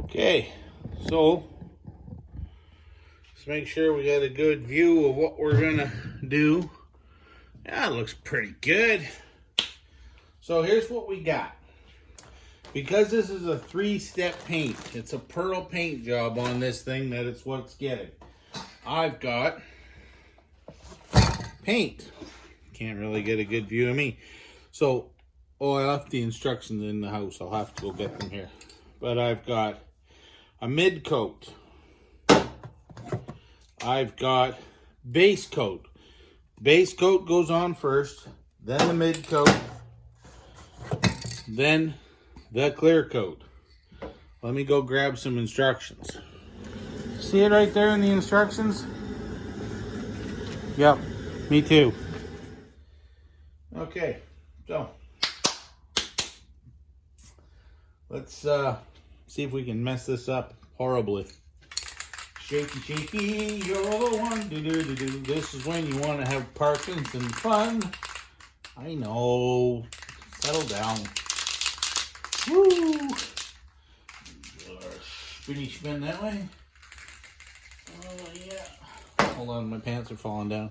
Okay, so let's make sure we got a good view of what we're gonna do. Yeah, it looks pretty good. So here's what we got. Because this is a 3-step paint, it's a pearl paint job on this thing, that it's what it's getting. I've got paint. Can't really get a good view of me. So, I left the instructions in the house. I'll have to go get them here. But I've got a mid coat. I've got base coat. Base coat goes on first, then the mid coat, then the clear coat. Let me go grab some instructions. See it right there in the instructions? Yep, me too. Okay, so let's see if we can mess this up horribly. Shaky, shaky, you're the one. Do. This is when you want to have Parkinson's fun. I know. Settle down. Woo! Spinny spin that way. Oh, yeah. Hold on, my pants are falling down.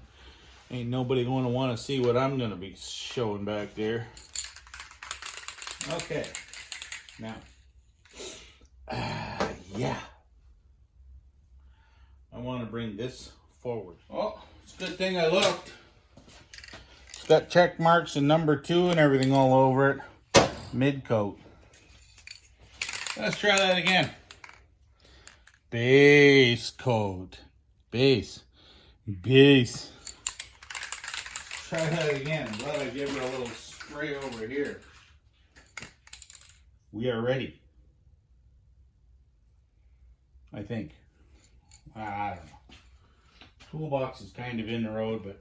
Ain't nobody going to want to see what I'm going to be showing back there. Okay. Now. Yeah. I want to bring this forward. Oh, it's a good thing I looked. It's got check marks and number 2 and everything all over it. Mid coat. Let's try that again. Base coat. Base. Try that again. I'm glad I gave her a little spray over here. We are ready. I think. I don't know. Toolbox is kind of in the road, but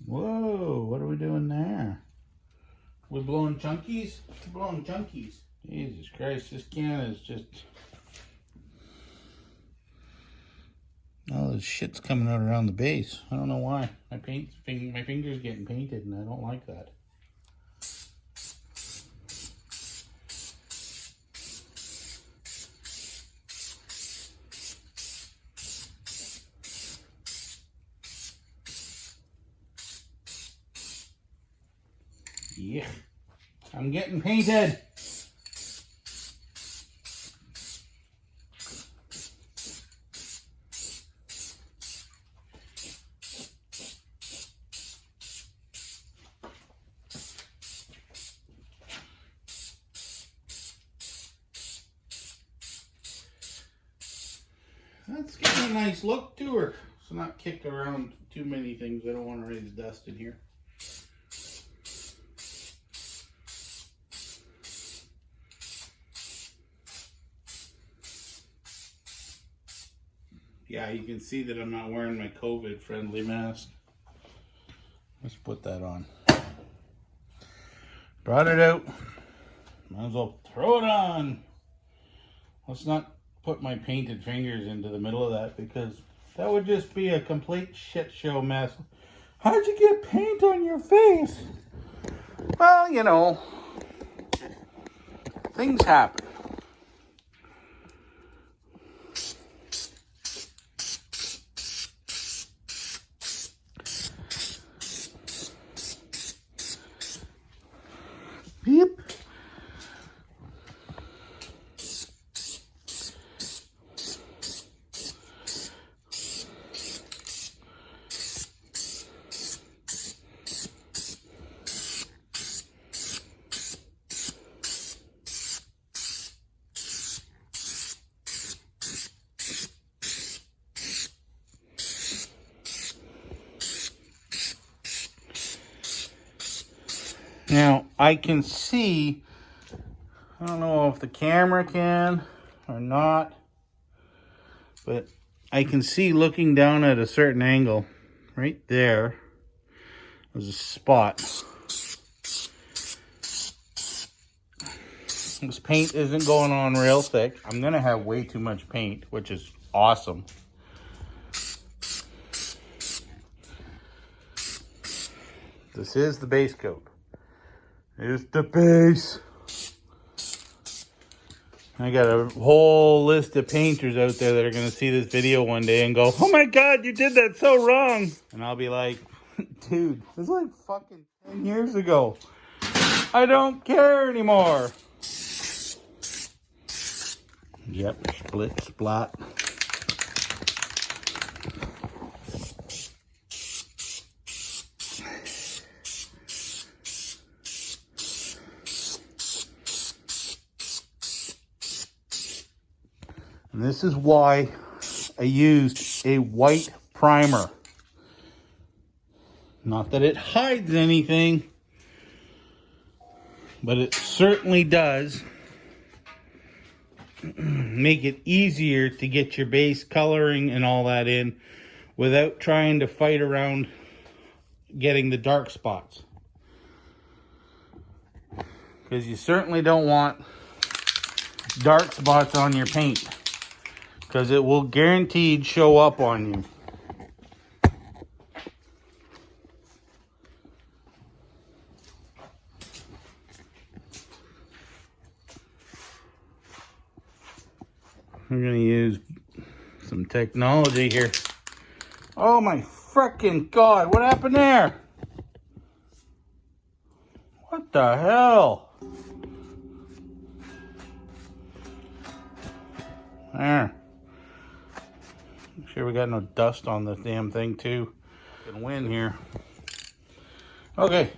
whoa, what are we doing there? We're blowing chunkies? We're blowing chunkies. Jesus Christ, this can is just... all this shit's coming out around the base. I don't know why. My finger's getting painted and I don't like that. Yeah, I'm getting painted. That's getting a nice look to her. So not kick around too many things. I don't want to raise dust in here. Yeah, you can see that I'm not wearing my COVID-friendly mask. Let's put that on. Brought it out. Might as well throw it on. Let's not put my painted fingers into the middle of that because that would just be a complete shit show mess. How'd you get paint on your face? Well, you know, things happen. Beep. Now, I can see, I don't know if the camera can or not, but I can see looking down at a certain angle, right there, there's a spot. This paint isn't going on real thick. I'm gonna have way too much paint, which is awesome. This is the base coat. It's the base. I got a whole list of painters out there that are going to see this video one day and go, oh my God, you did that so wrong. And I'll be like, dude, this was like fucking 10 years ago. I don't care anymore. Yep, split, splat. And this is why I used a white primer. Not that it hides anything, but it certainly does make it easier to get your base coloring and all that in without trying to fight around getting the dark spots. Because you certainly don't want dark spots on your paint, because it will guaranteed show up on you. I'm going to use some technology here. Oh my frickin' God, what happened there? What the hell? There. Make sure we got no dust on the damn thing too. Can win here. Okay.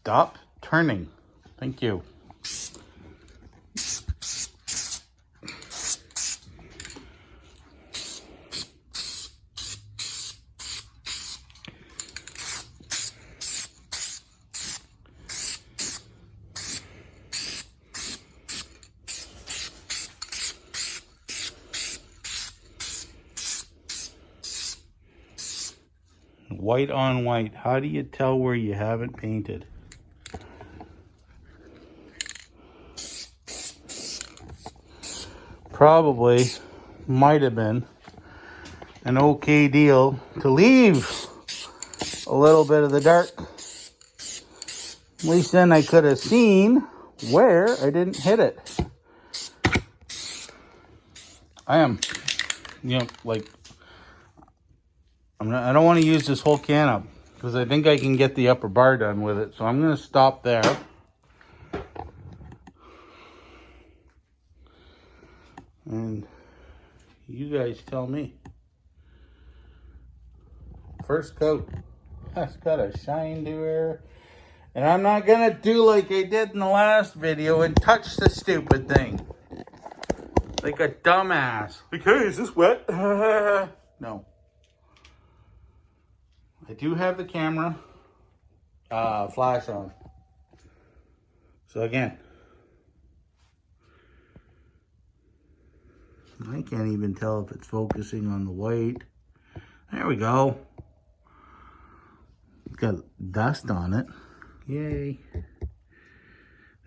Stop turning. Thank you. White on white. How do you tell where you haven't painted? Probably might have been an okay deal to leave a little bit of the dark. At least then I could have seen where I didn't hit it. I am, like, I don't want to use this whole can up because I think I can get the upper bar done with it. So I'm going to stop there. And you guys tell me. First coat. That's got a shine to her. And I'm not going to do like I did in the last video and touch the stupid thing. Like a dumbass. Like, hey, is this wet? No. I do have the camera flash on. So again, I can't even tell if it's focusing on the white. There we go. It's got dust on it. Yay.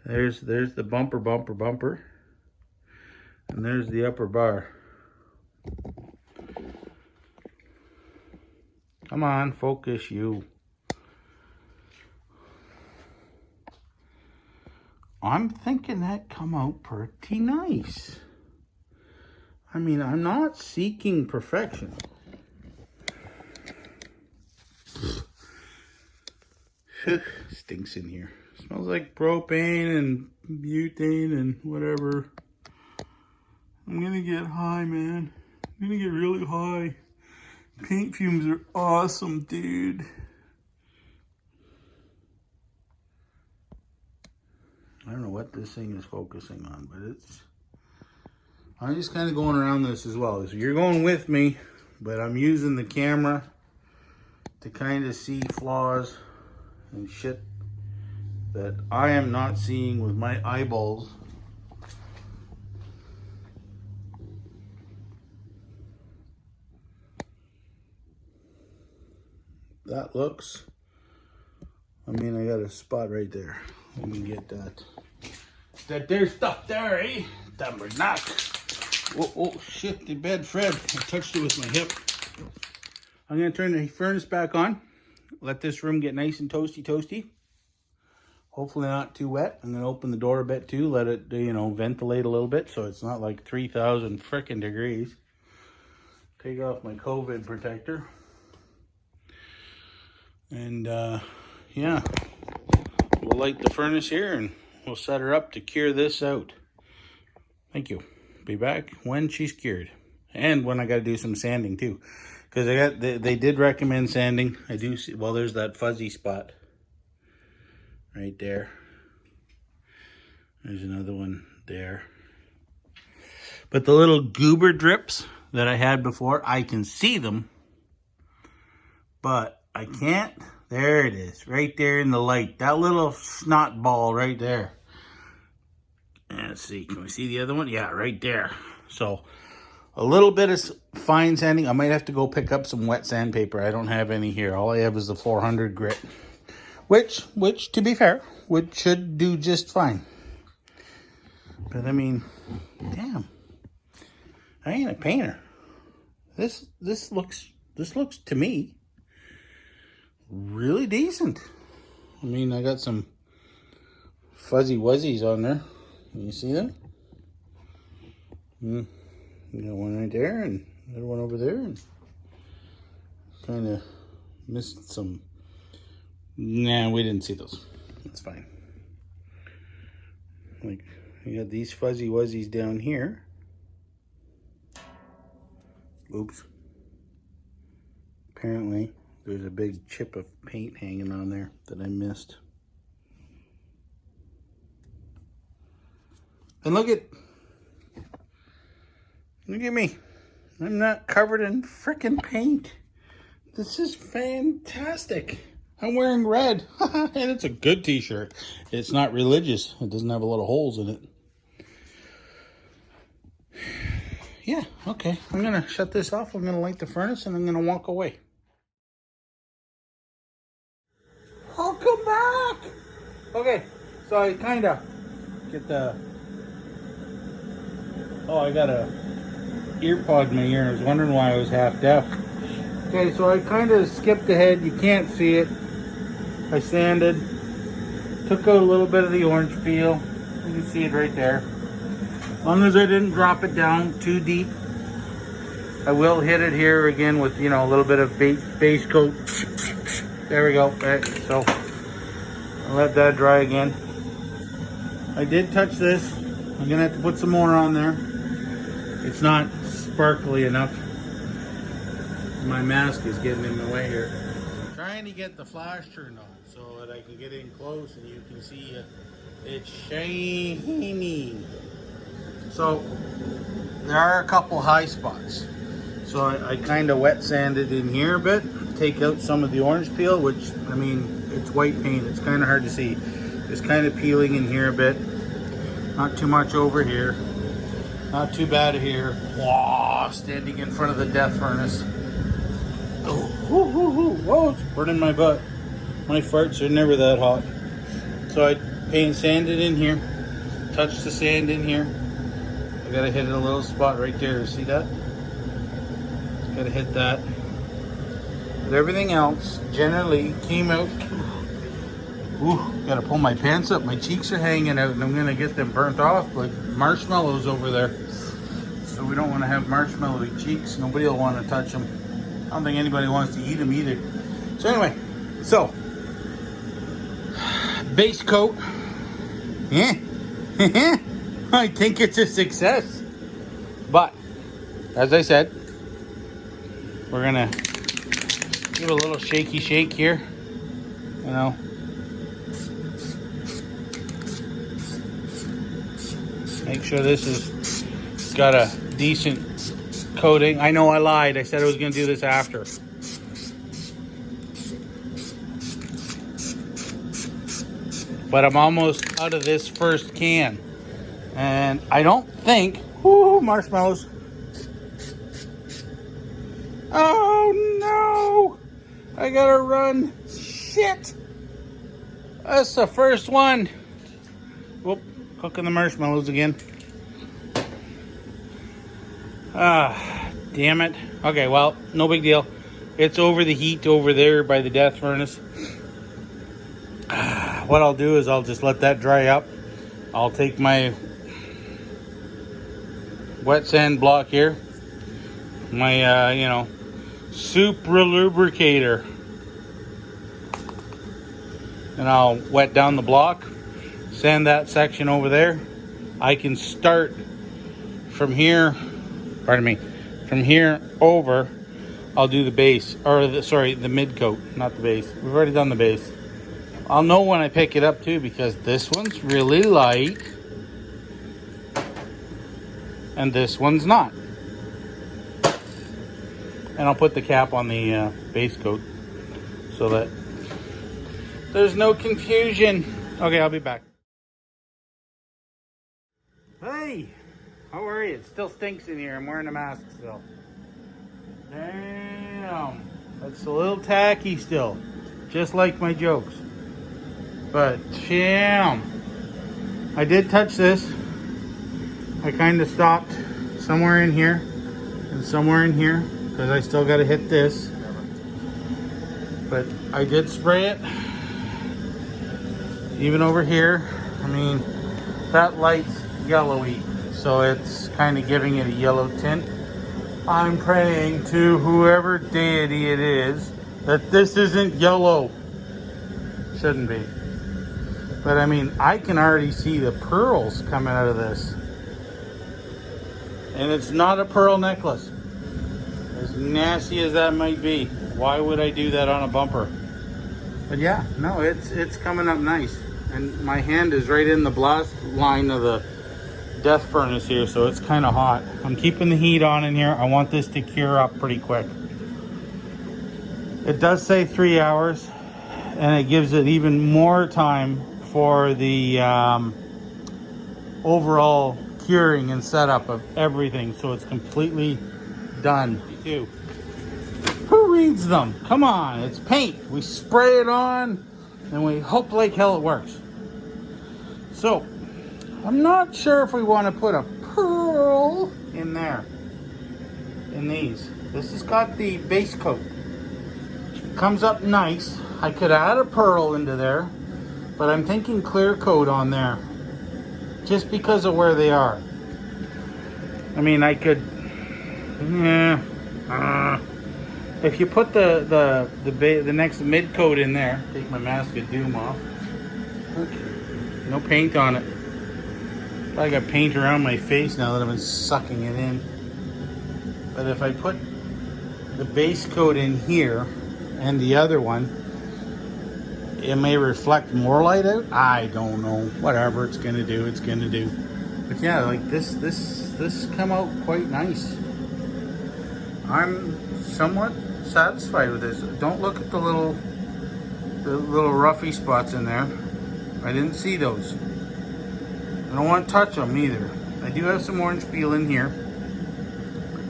There's the bumper. And there's the upper bar. Come on, focus you. I'm thinking that come out pretty nice. I mean, I'm not seeking perfection. Stinks in here. Smells like propane and butane and whatever. I'm gonna get high, man. I'm gonna get really high. Paint fumes are awesome, dude. I don't know what this thing is focusing on, but I'm just kind of going around this as well. So you're going with me, but I'm using the camera to kind of see flaws and shit that I am not seeing with my eyeballs. that looks. I mean, I got a spot right there. Let me get that. That there's stuff there, eh? Dumber knock. Oh, shit, the bed, Fred. I touched it with my hip. I'm going to turn the furnace back on. Let this room get nice and toasty. Hopefully not too wet. I'm going to open the door a bit too. Let it, ventilate a little bit so it's not like 3,000 frickin' degrees. Take off my COVID protector. And, yeah. We'll light the furnace here and we'll set her up to cure this out. Thank you. Be back when she's cured. And when I got to do some sanding too. Because they did recommend sanding. I do see, well, there's that fuzzy spot. Right there. There's another one there. But the little goober drips that I had before, I can see them. But I can't. There it is. Right there in the light. That little snot ball right there. Let's see. Can we see the other one? Yeah, right there. So, a little bit of fine sanding. I might have to go pick up some wet sandpaper. I don't have any here. All I have is the 400 grit. Which, to be fair, should do just fine. But I mean, damn. I ain't a painter. This looks to me really decent. I mean, I got some fuzzy wuzzies on there. Can you see them? You got one right there and another one over there. And kind of missed some. Nah, we didn't see those. That's fine. Like, you got these fuzzy wuzzies down here. Oops. Apparently, there's a big chip of paint hanging on there that I missed. And look at me. I'm not covered in frickin' paint. This is fantastic. I'm wearing red. And it's a good t-shirt. It's not religious. It doesn't have a lot of holes in it. Yeah, okay. I'm going to shut this off. I'm going to light the furnace and I'm going to walk away. I'll come back. Okay, so I kind of get the... Oh, I got a ear pod in my ear. I was wondering why I was half deaf. Okay, so I kind of skipped ahead. You can't see it. I sanded, took out a little bit of the orange peel. You can see it right there. As long as I didn't drop it down too deep, I will hit it here again with, a little bit of base coat. There we go. Right, so I'll let that dry again. I did touch this. I'm gonna have to put some more on there. It's not sparkly enough. My mask is getting in the way here. I'm trying to get the flash turned on so that I can get in close and you can see it's shiny. So there are a couple high spots. So I kind of wet sanded in here a bit, take out some of the orange peel, which, I mean, it's white paint. It's kind of hard to see. It's kind of peeling in here a bit. Not too much over here. Not too bad here. Whoa, standing in front of the death furnace. Oh, whoa, it's burning my butt. My farts are never that hot. So I paint sanded in here. Touch the sand in here. I gotta hit a little spot right there. See that? Gotta hit that. But everything else generally came out. Ooh, gotta pull my pants up. My cheeks are hanging out and I'm gonna get them burnt off like marshmallows over there. So we don't want to have marshmallowy cheeks. Nobody will want to touch them. I don't think anybody wants to eat them either. So anyway, base coat. Yeah. I think it's a success. But, as I said, we're gonna give a little shaky shake here. Make sure this is got a decent coating. I know I lied. I said I was going to do this after. But I'm almost out of this first can. And I don't think... Whoo, marshmallows. Oh, no! I gotta run. Shit. That's the first one. Whoop, cooking the marshmallows again. Ah, damn it. Okay, well, no big deal. It's over the heat over there by the death furnace. What I'll do is I'll just let that dry up. I'll take my wet sand block here, my super lubricator, and I'll wet down the block, sand that section over there. I can start from here, from here over. I'll do the base, or the mid coat, not the base. We've already done the base. I'll know when I pick it up too, because this one's really light and this one's not. And I'll put the cap on the base coat so that there's no confusion. Okay, I'll be back. Hey, how are you? It still stinks in here. I'm wearing a mask still. Damn, that's a little tacky still, just like my jokes. But damn, I did touch this. I kind of stopped somewhere in here and somewhere in here because I still got to hit this. But I did spray it. Even over here, I mean, that light's yellowy, so it's kind of giving it a yellow tint. I'm praying to whoever deity it is that this isn't yellow. Shouldn't be. But I mean, I can already see the pearls coming out of this. And it's not a pearl necklace. As nasty as that might be, why would I do that on a bumper? But yeah, no, it's coming up nice. And my hand is right in the blast line of the death furnace here, so it's kind of hot. I'm keeping the heat on in here. I want this to cure up pretty quick. It does say 3 hours, and it gives it even more time for the overall curing and setup of everything, so it's completely done. Too. Who reads them? Come on, it's paint. We spray it on and we hope like hell it works. So I'm not sure if we want to put a pearl in there, in these. This has got the base coat. It comes up nice. I could add a pearl into there, but I'm thinking clear coat on there just because of where they are. I mean, I could, if you put the next mid coat in there, take my mask of doom off. Okay. No paint on it. I got paint around my face now that I've been sucking it in. But if I put the base coat in here and the other one, it may reflect more light out. I don't know. Whatever it's gonna do, it's gonna do. But yeah, like this come out quite nice. I'm somewhat satisfied with this. Don't look at the little roughy spots in there. I didn't see those. I don't want to touch them either. I do have some orange peel in here.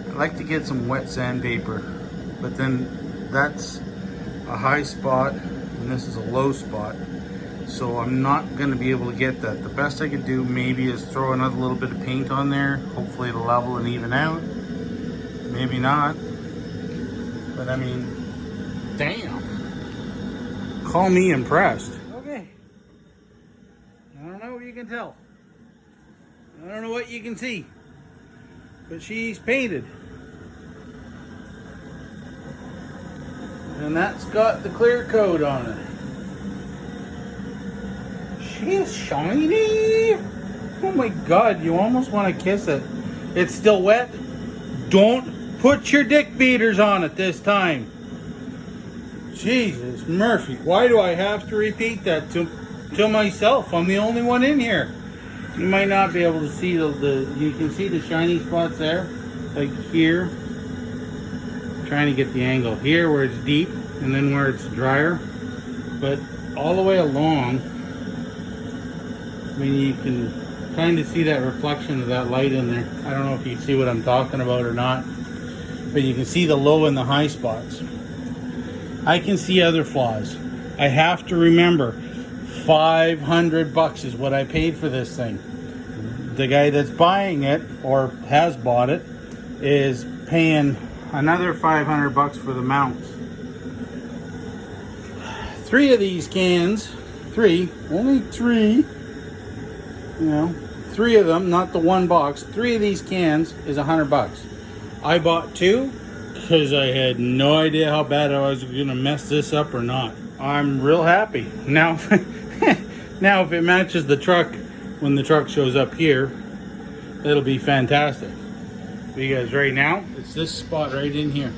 I like to get some wet sandpaper, but then that's a high spot and this is a low spot, so I'm not going to be able to get that. The best I could do maybe is throw another little bit of paint on there. Hopefully it'll level and even out. Maybe not, but I mean, damn, call me impressed. Okay, I don't know if you can tell, I don't know what you can see, but she's painted. And that's got the clear coat on it. She is shiny. Oh my God, you almost want to kiss it. It's still wet. Don't put your dick beaters on it this time. Jesus, Murphy, why do I have to repeat that to myself? I'm the only one in here. You might not be able to see you can see the shiny spots there, like here. Trying to get the angle here where it's deep and then where it's drier, but all the way along, I mean, you can kind of see that reflection of that light in there. I don't know if you see what I'm talking about or not, but you can see the low and the high spots. I can see other flaws. I have to remember, $500 is what I paid for this thing. The guy that's buying it, or has bought it, is paying another $500 for the mounts. 3 of these cans, only 3, 3 of them, not the one box. 3 of these cans is $100. I bought 2 because I had no idea how bad I was going to mess this up or not. I'm real happy. Now, now if it matches the truck when the truck shows up here, it'll be fantastic. Because right now, it's this spot right in here.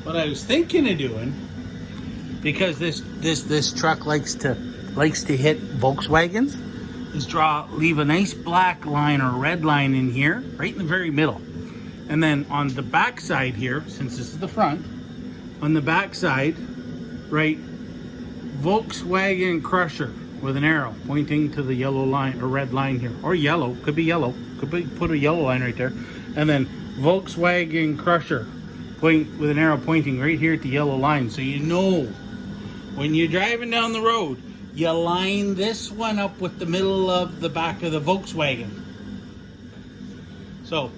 What I was thinking of doing, because this truck likes to hit Volkswagens, is leave a nice black line or red line in here, right in the very middle. And then on the back side here, since this is the front, on the back side, right, Volkswagen Crusher with an arrow pointing to the yellow line or red line here, or yellow, could be yellow, put a yellow line right there, and then Volkswagen Crusher with an arrow pointing right here at the yellow line, so you know when you're driving down the road, you line this one up with the middle of the back of the Volkswagen. So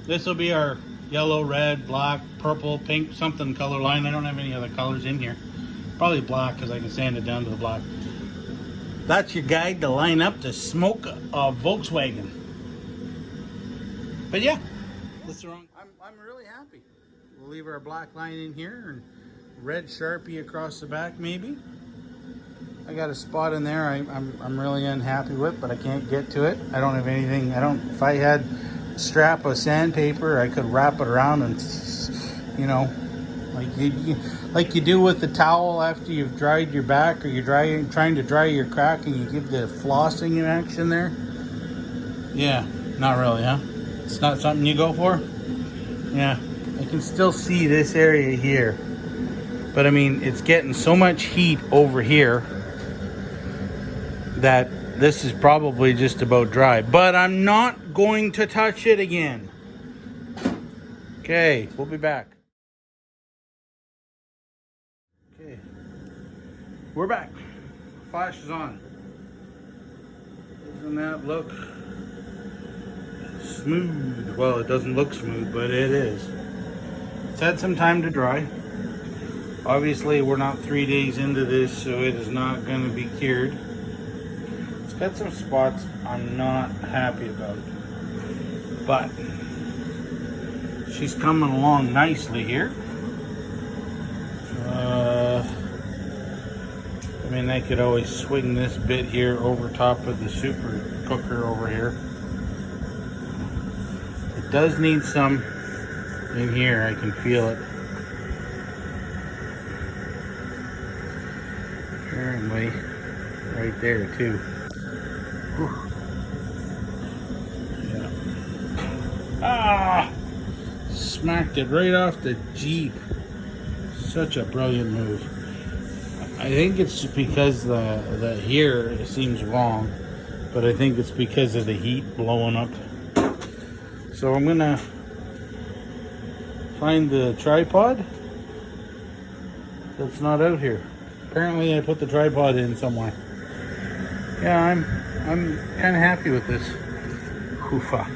this will be our yellow, red, black, purple, pink, something color line. I don't have any other colors in here. Probably black because I can sand it down to the black. That's your guide to line up to smoke a Volkswagen. But yeah, that's the wrong. I'm really happy. We'll leave our black line in here and red Sharpie across the back maybe. I got a spot in there I'm really unhappy with, but I can't get to it. I don't have anything. If I had a strap of sandpaper, I could wrap it around and, like you do with the towel after you've dried your back, or you're trying to dry your crack and you give the flossing action there. Yeah, not really, huh? It's not something you go for? Yeah, I can still see this area here. But I mean, it's getting so much heat over here that this is probably just about dry. But I'm not going to touch it again. Okay, we'll be back. Okay, we're back. Flash is on. Doesn't that look smooth? Well, it doesn't look smooth, but it is. It's had some time to dry. Obviously, we're not 3 days into this, so it is not going to be cured. It's got some spots I'm not happy about, but she's coming along nicely here. I mean, I could always swing this bit here over top of the super cooker over here. It does need some in here. I can feel it. Apparently, right there too. Whew. Yeah. Ah! Smacked it right off the Jeep. Such a brilliant move. I think it's because the here it seems wrong, but I think it's because of the heat blowing up. So I'm gonna find the tripod that's not out here. Apparently I put the tripod in somewhere. Yeah, I'm kind of happy with this. Hoofa.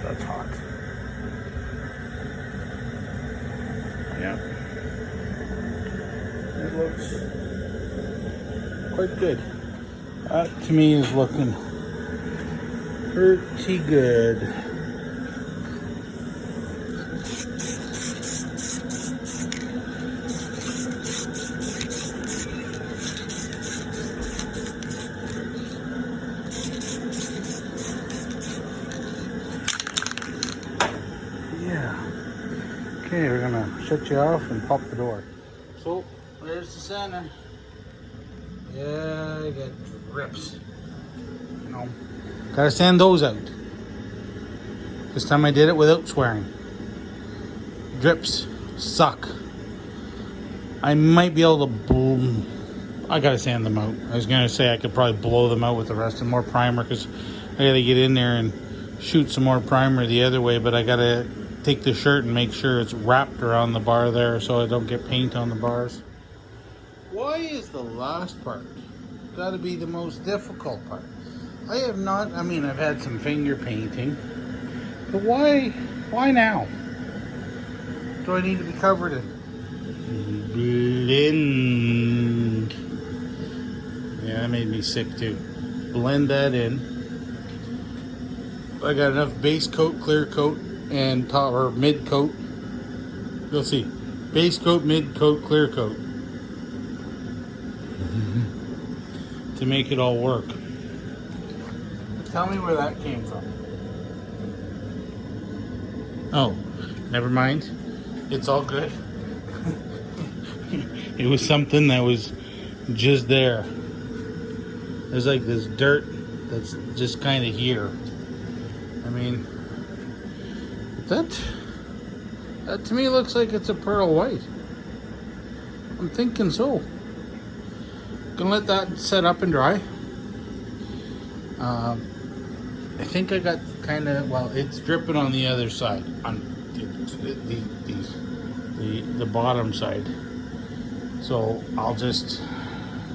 That's hot. Yeah. It looks quite good. That to me is looking pretty good. Okay, we're gonna shut you off and pop the door. So, there's the center. Yeah, I got drips. Gotta sand those out. This time I did it without swearing. Drips suck. I might be able to I gotta sand them out. I was gonna say I could probably blow them out with the rest of more primer, because I gotta get in there and shoot some more primer the other way, but I gotta take the shirt and make sure it's wrapped around the bar there so I don't get paint on the bars. Why is the last part got to be the most difficult part? I have not, I mean, I've had some finger painting, but why now? Do I need to be covered in blend? Yeah, that made me sick too. Blend that in. I got enough base coat, clear coat, and top or mid coat. You'll see. Base coat, mid coat, clear coat. To make it all work. Tell me where that came from. Oh, never mind. It's all good. It was something that was just there. There's like this dirt that's just kind of here. I mean, that to me looks like it's a pearl white. I'm thinking so. Gonna let that set up and dry. I think I got kind of, well, it's dripping on the other side, on the bottom side. So I'll just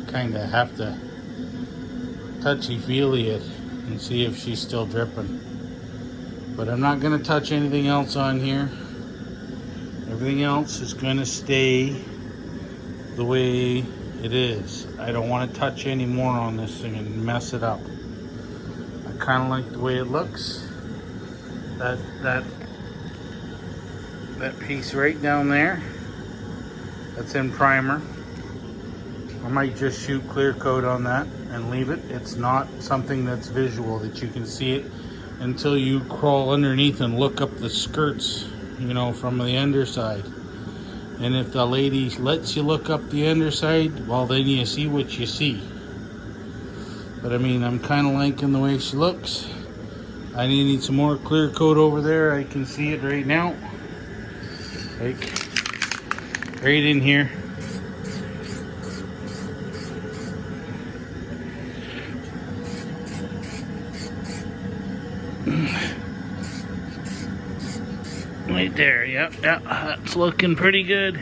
kind of have to touchy-feely it and see if she's still dripping. But I'm not gonna touch anything else on here. Everything else is gonna stay the way it is. I don't want to touch any more on this thing and mess it up. I kind of like the way it looks. That piece right down there, that's in primer. I might just shoot clear coat on that and leave it. It's not something that's visual that you can see it until you crawl underneath and look up the skirts, you know, from the underside. And if the lady lets you look up the underside, well, then you see what you see. But I mean, I'm kind of liking the way she looks. I need some more clear coat over there. I can see it right now. Like, right in here. Right there, yep, that's looking pretty good.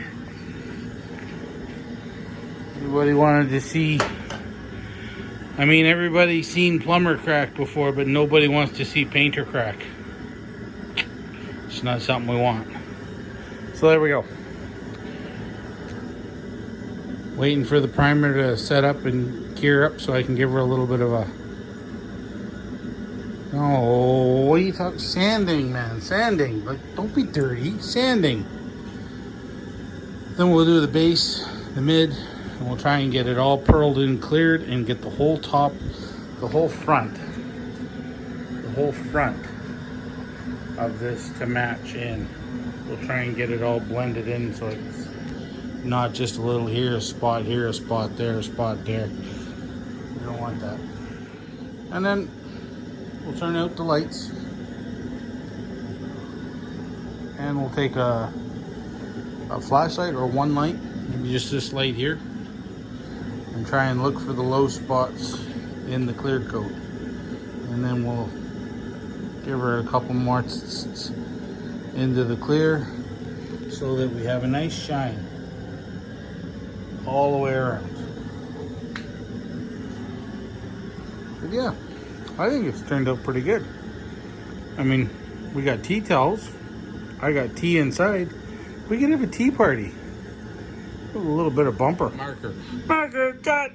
Everybody wanted to see, I mean, everybody's seen plumber crack before, but nobody wants to see painter crack. It's not something we want. So there we go. Waiting for the primer to set up and cure up so I can give her a little bit of a, oh, what are you talking? Sanding, man. Sanding. Like, don't be dirty. Sanding. Then we'll do the base, the mid, and we'll try and get it all pearled and cleared and get the whole top, the whole front of this to match in. We'll try and get it all blended in so it's not just a little here, a spot there, a spot there. We don't want that. And then we'll turn out the lights and we'll take a flashlight or one light, maybe just this light here, and try and look for the low spots in the clear coat. And then we'll give her a couple more into the clear so that we have a nice shine all the way around. But yeah, I think it's turned out pretty good. I mean, we got tea towels. I got tea inside. We can have a tea party. A little bit of bumper. Marker, cut.